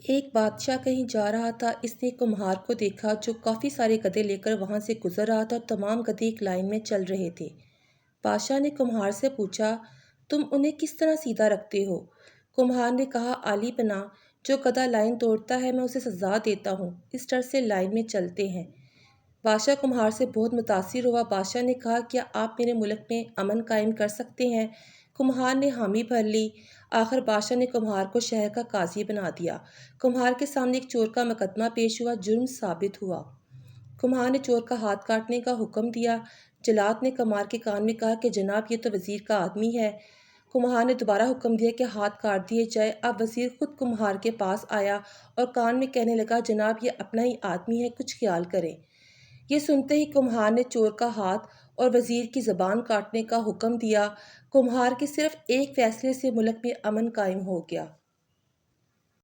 ایک بادشاہ کہیں جا رہا تھا۔ اس نے ایک کمہار کو دیکھا جو کافی سارے گدھے لے کر وہاں سے گزر رہا تھا اور تمام گدھے ایک لائن میں چل رہے تھے۔ بادشاہ نے کمہار سے پوچھا، تم انہیں کس طرح سیدھا رکھتے ہو؟ کمہار نے کہا، عالی پناہ، جو گدھا لائن توڑتا ہے میں اسے سزا دیتا ہوں، اس ڈر سے لائن میں چلتے ہیں۔ بادشاہ کمہار سے بہت متاثر ہوا۔ بادشاہ نے کہا، کیا آپ میرے ملک میں امن قائم کر سکتے ہیں؟ کمہار نے حامی بھر لی۔ آخر بادشاہ نے کمہار کو شہر کا قاضی بنا دیا۔ کمہار کے سامنے ایک چور کا مقدمہ پیش ہوا، جرم ثابت ہوا۔ کمہار نے چور کا ہاتھ کاٹنے کا حکم دیا۔ جلاد نے کمہار کے کان میں کہا کہ جناب یہ تو وزیر کا آدمی ہے۔ کمہار نے دوبارہ حکم دیا کہ ہاتھ کاٹ دیے جائے۔ اب وزیر خود کمہار کے پاس آیا اور کان میں کہنے لگا، جناب یہ اپنا ہی آدمی ہے، کچھ خیال کریں۔ یہ سنتے ہی کمہار نے چور کا ہاتھ اور وزیر کی زبان کاٹنے کا حکم دیا۔ کمہار کے صرف ایک فیصلے سے ملک میں امن قائم ہو گیا۔